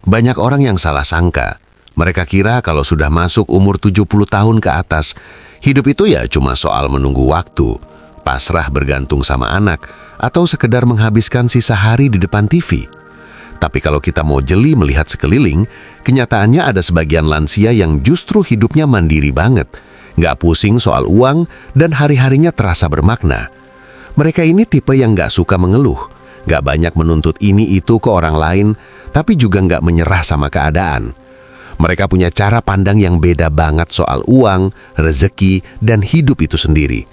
Banyak orang yang salah sangka. Mereka kira kalau sudah masuk umur 70 tahun ke atas, hidup itu ya cuma soal menunggu waktu, pasrah bergantung sama anak, atau sekedar menghabiskan sisa hari di depan TV. Tapi kalau kita mau jeli melihat sekeliling, kenyataannya ada sebagian lansia yang justru hidupnya mandiri banget, nggak pusing soal uang, dan hari-harinya terasa bermakna. Mereka ini tipe yang nggak suka mengeluh, nggak banyak menuntut ini itu ke orang lain, tapi juga nggak menyerah sama keadaan. Mereka punya cara pandang yang beda banget soal uang, rezeki, dan hidup itu sendiri.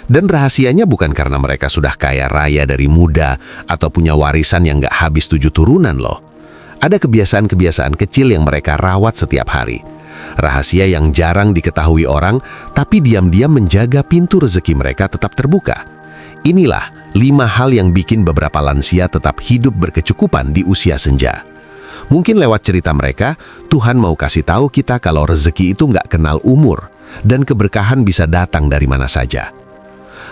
Dan rahasianya bukan karena mereka sudah kaya raya dari muda atau punya warisan yang nggak habis 7 turunan loh. Ada kebiasaan-kebiasaan kecil yang mereka rawat setiap hari. Rahasia yang jarang diketahui orang, tapi diam-diam menjaga pintu rezeki mereka tetap terbuka. Inilah 5 hal yang bikin beberapa lansia tetap hidup berkecukupan di usia senja. Mungkin lewat cerita mereka, Tuhan mau kasih tahu kita kalau rezeki itu nggak kenal umur, dan keberkahan bisa datang dari mana saja.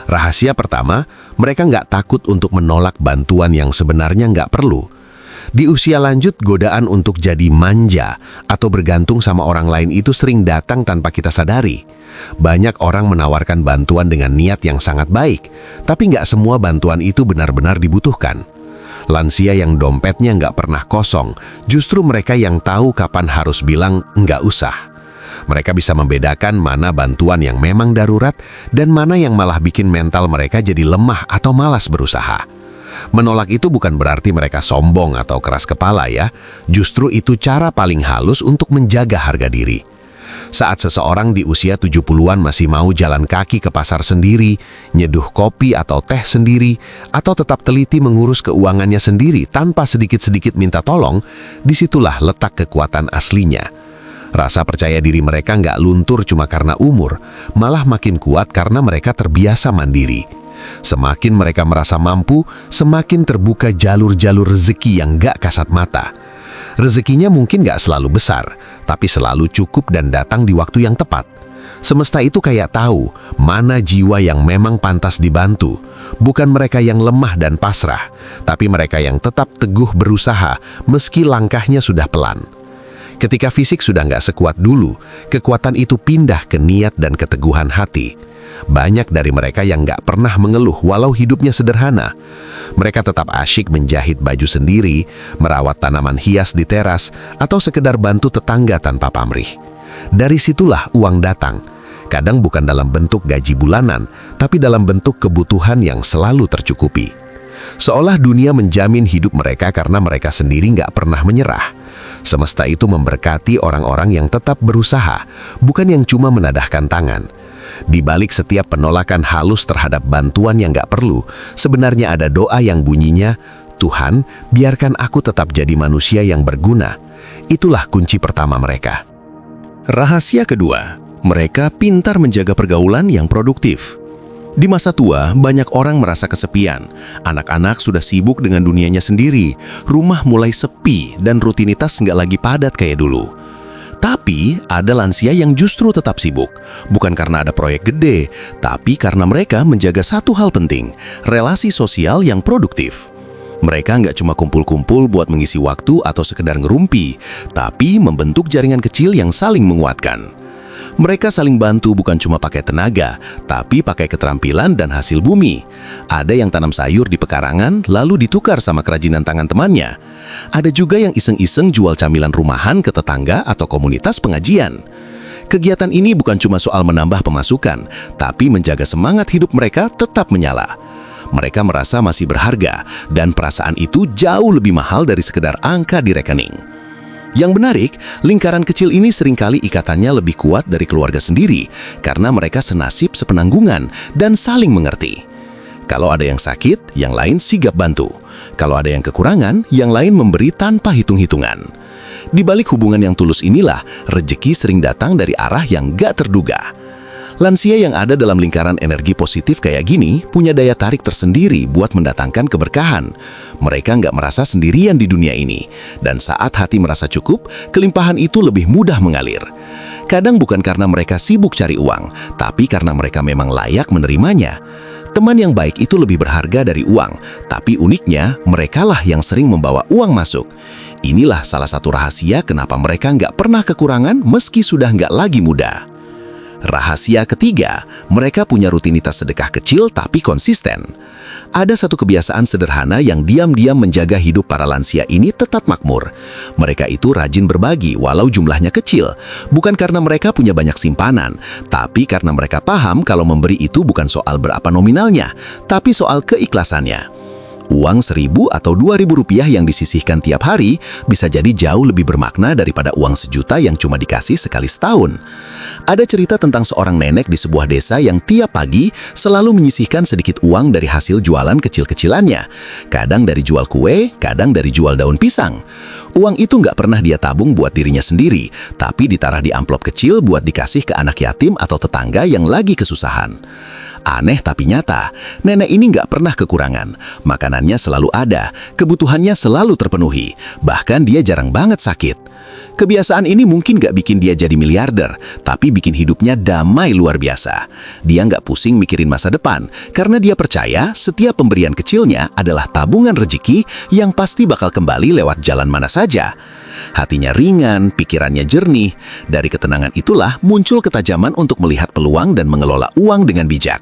Rahasia pertama, mereka nggak takut untuk menolak bantuan yang sebenarnya nggak perlu. Di usia lanjut, godaan untuk jadi manja atau bergantung sama orang lain itu sering datang tanpa kita sadari. Banyak orang menawarkan bantuan dengan niat yang sangat baik, tapi nggak semua bantuan itu benar-benar dibutuhkan. Lansia yang dompetnya nggak pernah kosong, justru mereka yang tahu kapan harus bilang nggak usah. Mereka bisa membedakan mana bantuan yang memang darurat dan mana yang malah bikin mental mereka jadi lemah atau malas berusaha. Menolak itu bukan berarti mereka sombong atau keras kepala ya, justru itu cara paling halus untuk menjaga harga diri. Saat seseorang di usia 70-an masih mau jalan kaki ke pasar sendiri, nyeduh kopi atau teh sendiri, atau tetap teliti mengurus keuangannya sendiri tanpa sedikit-sedikit minta tolong, disitulah letak kekuatan aslinya. Rasa percaya diri mereka nggak luntur cuma karena umur, malah makin kuat karena mereka terbiasa mandiri. Semakin mereka merasa mampu, semakin terbuka jalur-jalur rezeki yang nggak kasat mata. Rezekinya mungkin nggak selalu besar, tapi selalu cukup dan datang di waktu yang tepat. Semesta itu kayak tahu mana jiwa yang memang pantas dibantu. Bukan mereka yang lemah dan pasrah, tapi mereka yang tetap teguh berusaha meski langkahnya sudah pelan. Ketika fisik sudah nggak sekuat dulu, kekuatan itu pindah ke niat dan keteguhan hati. Banyak dari mereka yang nggak pernah mengeluh walau hidupnya sederhana. Mereka tetap asyik menjahit baju sendiri, merawat tanaman hias di teras, atau sekedar bantu tetangga tanpa pamrih. Dari situlah uang datang. Kadang bukan dalam bentuk gaji bulanan, tapi dalam bentuk kebutuhan yang selalu tercukupi. Seolah dunia menjamin hidup mereka karena mereka sendiri nggak pernah menyerah. Semesta itu memberkati orang-orang yang tetap berusaha, bukan yang cuma menadahkan tangan. Di balik setiap penolakan halus terhadap bantuan yang nggak perlu, sebenarnya ada doa yang bunyinya, Tuhan, biarkan aku tetap jadi manusia yang berguna. Itulah kunci pertama mereka. Rahasia kedua, mereka pintar menjaga pergaulan yang produktif. Di masa tua, banyak orang merasa kesepian. Anak-anak sudah sibuk dengan dunianya sendiri, rumah mulai sepi, dan rutinitas nggak lagi padat kayak dulu. Tapi, ada lansia yang justru tetap sibuk. Bukan karena ada proyek gede, tapi karena mereka menjaga satu hal penting, relasi sosial yang produktif. Mereka nggak cuma kumpul-kumpul buat mengisi waktu atau sekedar ngerumpi, tapi membentuk jaringan kecil yang saling menguatkan. Mereka saling bantu bukan cuma pakai tenaga, tapi pakai keterampilan dan hasil bumi. Ada yang tanam sayur di pekarangan, lalu ditukar sama kerajinan tangan temannya. Ada juga yang iseng-iseng jual camilan rumahan ke tetangga atau komunitas pengajian. Kegiatan ini bukan cuma soal menambah pemasukan, tapi menjaga semangat hidup mereka tetap menyala. Mereka merasa masih berharga, dan perasaan itu jauh lebih mahal dari sekedar angka di rekening. Yang menarik, lingkaran kecil ini seringkali ikatannya lebih kuat dari keluarga sendiri, karena mereka senasib sepenanggungan dan saling mengerti. Kalau ada yang sakit, yang lain sigap bantu. Kalau ada yang kekurangan, yang lain memberi tanpa hitung-hitungan. Di balik hubungan yang tulus inilah, rejeki sering datang dari arah yang gak terduga. Lansia yang ada dalam lingkaran energi positif kayak gini punya daya tarik tersendiri buat mendatangkan keberkahan. Mereka nggak merasa sendirian di dunia ini. Dan saat hati merasa cukup, kelimpahan itu lebih mudah mengalir. Kadang bukan karena mereka sibuk cari uang, tapi karena mereka memang layak menerimanya. Teman yang baik itu lebih berharga dari uang, tapi uniknya merekalah yang sering membawa uang masuk. Inilah salah satu rahasia kenapa mereka nggak pernah kekurangan meski sudah nggak lagi muda. Rahasia ketiga, mereka punya rutinitas sedekah kecil tapi konsisten. Ada satu kebiasaan sederhana yang diam-diam menjaga hidup para lansia ini tetap makmur. Mereka itu rajin berbagi walau jumlahnya kecil, bukan karena mereka punya banyak simpanan, tapi karena mereka paham kalau memberi itu bukan soal berapa nominalnya, tapi soal keikhlasannya. Uang 1.000 atau 2.000 rupiah yang disisihkan tiap hari bisa jadi jauh lebih bermakna daripada uang 1 juta yang cuma dikasih sekali setahun. Ada cerita tentang seorang nenek di sebuah desa yang tiap pagi selalu menyisihkan sedikit uang dari hasil jualan kecil-kecilannya. Kadang dari jual kue, kadang dari jual daun pisang. Uang itu nggak pernah dia tabung buat dirinya sendiri, tapi ditaruh di amplop kecil buat dikasih ke anak yatim atau tetangga yang lagi kesusahan. Aneh tapi nyata, nenek ini nggak pernah kekurangan. Makanannya selalu ada, kebutuhannya selalu terpenuhi, bahkan dia jarang banget sakit. Kebiasaan ini mungkin nggak bikin dia jadi miliarder, tapi bikin hidupnya damai luar biasa. Dia nggak pusing mikirin masa depan, karena dia percaya setiap pemberian kecilnya adalah tabungan rezeki yang pasti bakal kembali lewat jalan mana saja. Hatinya ringan, pikirannya jernih. Dari ketenangan itulah muncul ketajaman untuk melihat peluang dan mengelola uang dengan bijak.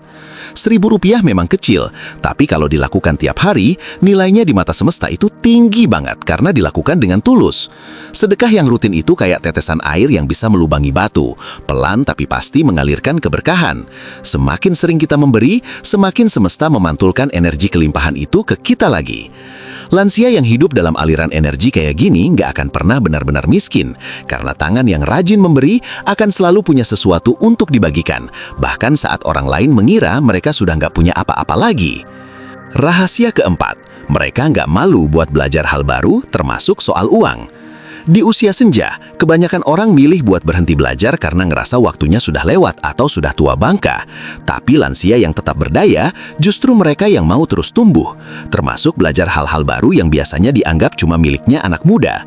1.000 rupiah memang kecil, tapi kalau dilakukan tiap hari, nilainya di mata semesta itu tinggi banget karena dilakukan dengan tulus. Sedekah yang rutin itu kayak tetesan air yang bisa melubangi batu, pelan tapi pasti mengalirkan keberkahan. Semakin sering kita memberi, semakin semesta memantulkan energi kelimpahan itu ke kita lagi. Lansia yang hidup dalam aliran energi kayak gini nggak akan pernah benar-benar miskin, karena tangan yang rajin memberi akan selalu punya sesuatu untuk dibagikan, bahkan saat orang lain mengira mereka sudah nggak punya apa-apa lagi. Rahasia keempat, mereka nggak malu buat belajar hal baru, termasuk soal uang. Di usia senja, kebanyakan orang milih buat berhenti belajar karena ngerasa waktunya sudah lewat atau sudah tua bangka. Tapi lansia yang tetap berdaya, justru mereka yang mau terus tumbuh, termasuk belajar hal-hal baru yang biasanya dianggap cuma miliknya anak muda.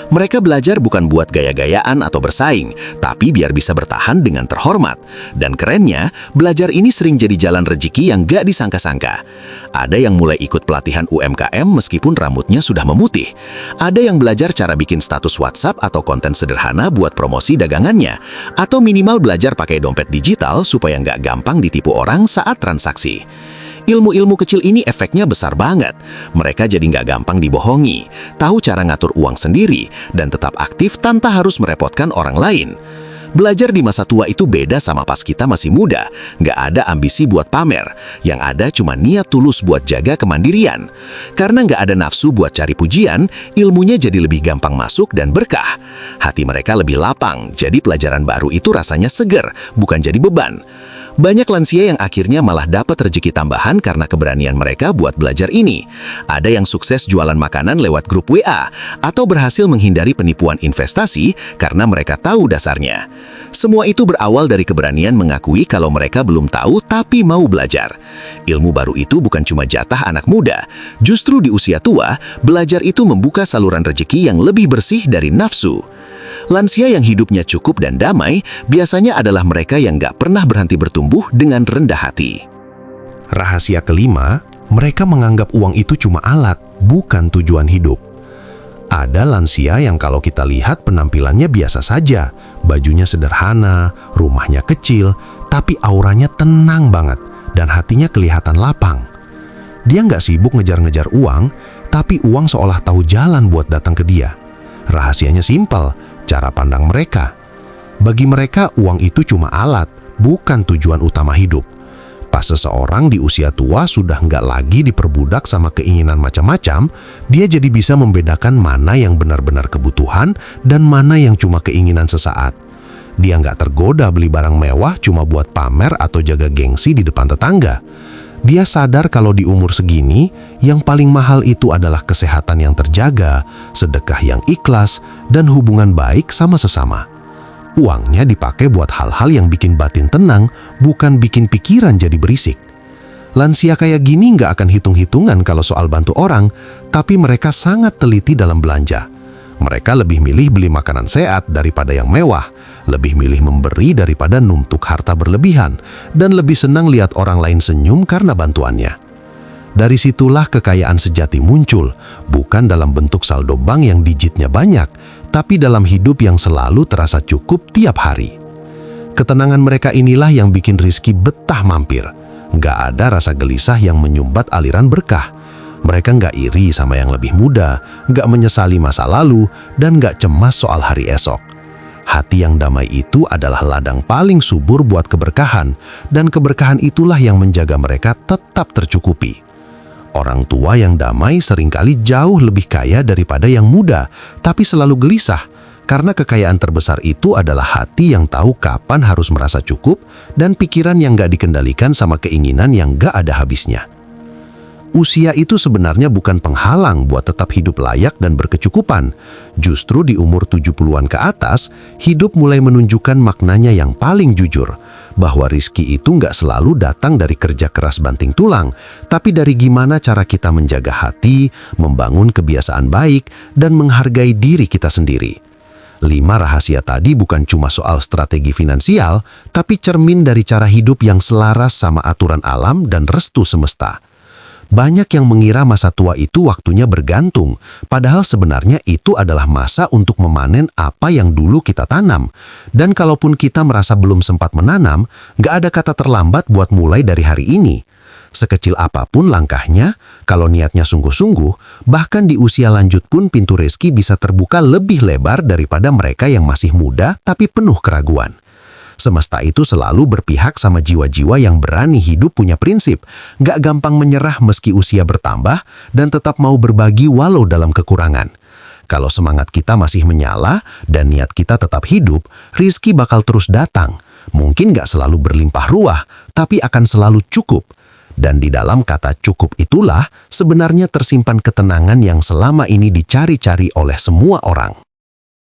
Mereka belajar bukan buat gaya-gayaan atau bersaing, tapi biar bisa bertahan dengan terhormat. Dan kerennya, belajar ini sering jadi jalan rezeki yang gak disangka-sangka. Ada yang mulai ikut pelatihan UMKM meskipun rambutnya sudah memutih. Ada yang belajar cara bikin status WhatsApp atau konten sederhana buat promosi dagangannya. Atau minimal belajar pakai dompet digital supaya nggak gampang ditipu orang saat transaksi. Ilmu-ilmu kecil ini efeknya besar banget. Mereka jadi nggak gampang dibohongi, tahu cara ngatur uang sendiri, dan tetap aktif tanpa harus merepotkan orang lain. Belajar di masa tua itu beda sama pas kita masih muda. Nggak ada ambisi buat pamer. Yang ada cuma niat tulus buat jaga kemandirian. Karena nggak ada nafsu buat cari pujian, ilmunya jadi lebih gampang masuk dan berkah. Hati mereka lebih lapang, jadi pelajaran baru itu rasanya seger, bukan jadi beban. Banyak lansia yang akhirnya malah dapat rezeki tambahan karena keberanian mereka buat belajar ini. Ada yang sukses jualan makanan lewat grup WA, atau berhasil menghindari penipuan investasi karena mereka tahu dasarnya. Semua itu berawal dari keberanian mengakui kalau mereka belum tahu tapi mau belajar. Ilmu baru itu bukan cuma jatah anak muda. Justru di usia tua, belajar itu membuka saluran rezeki yang lebih bersih dari nafsu. Lansia yang hidupnya cukup dan damai biasanya adalah mereka yang gak pernah berhenti bertumbuh dengan rendah hati. Rahasia kelima, mereka menganggap uang itu cuma alat, bukan tujuan hidup. Ada lansia yang kalau kita lihat penampilannya biasa saja, bajunya sederhana, rumahnya kecil, tapi auranya tenang banget dan hatinya kelihatan lapang. Dia nggak sibuk ngejar-ngejar uang, tapi uang seolah tahu jalan buat datang ke dia. Rahasianya simpel, cara pandang mereka. Bagi mereka, uang itu cuma alat, bukan tujuan utama hidup. Pas seseorang di usia tua sudah nggak lagi diperbudak sama keinginan macam-macam, dia jadi bisa membedakan mana yang benar-benar kebutuhan dan mana yang cuma keinginan sesaat. Dia nggak tergoda beli barang mewah cuma buat pamer atau jaga gengsi di depan tetangga. Dia sadar kalau di umur segini, yang paling mahal itu adalah kesehatan yang terjaga, sedekah yang ikhlas, dan hubungan baik sama sesama. Uangnya dipakai buat hal-hal yang bikin batin tenang, bukan bikin pikiran jadi berisik. Lansia kayak gini nggak akan hitung-hitungan kalau soal bantu orang, tapi mereka sangat teliti dalam belanja. Mereka lebih milih beli makanan sehat daripada yang mewah, lebih milih memberi daripada numpuk harta berlebihan, dan lebih senang lihat orang lain senyum karena bantuannya. Dari situlah kekayaan sejati muncul, bukan dalam bentuk saldo bank yang digitnya banyak, tapi dalam hidup yang selalu terasa cukup tiap hari. Ketenangan mereka inilah yang bikin Rizky betah mampir. Nggak ada rasa gelisah yang menyumbat aliran berkah. Mereka nggak iri sama yang lebih muda, nggak menyesali masa lalu, dan nggak cemas soal hari esok. Hati yang damai itu adalah ladang paling subur buat keberkahan, dan keberkahan itulah yang menjaga mereka tetap tercukupi. Orang tua yang damai seringkali jauh lebih kaya daripada yang muda, tapi selalu gelisah, karena kekayaan terbesar itu adalah hati yang tahu kapan harus merasa cukup dan pikiran yang nggak dikendalikan sama keinginan yang nggak ada habisnya. Usia itu sebenarnya bukan penghalang buat tetap hidup layak dan berkecukupan. Justru di umur 70-an ke atas, hidup mulai menunjukkan maknanya yang paling jujur, bahwa rizki itu nggak selalu datang dari kerja keras banting tulang, tapi dari gimana cara kita menjaga hati, membangun kebiasaan baik, dan menghargai diri kita sendiri. 5 rahasia tadi bukan cuma soal strategi finansial, tapi cermin dari cara hidup yang selaras sama aturan alam dan restu semesta. Banyak yang mengira masa tua itu waktunya bergantung, padahal sebenarnya itu adalah masa untuk memanen apa yang dulu kita tanam. Dan kalaupun kita merasa belum sempat menanam, nggak ada kata terlambat buat mulai dari hari ini. Sekecil apapun langkahnya, kalau niatnya sungguh-sungguh, bahkan di usia lanjut pun pintu rezeki bisa terbuka lebih lebar daripada mereka yang masih muda tapi penuh keraguan. Semesta itu selalu berpihak sama jiwa-jiwa yang berani hidup punya prinsip, gak gampang menyerah meski usia bertambah, dan tetap mau berbagi walau dalam kekurangan. Kalau semangat kita masih menyala dan niat kita tetap hidup, rizki bakal terus datang. Mungkin gak selalu berlimpah ruah, tapi akan selalu cukup. Dan di dalam kata cukup itulah sebenarnya tersimpan ketenangan yang selama ini dicari-cari oleh semua orang.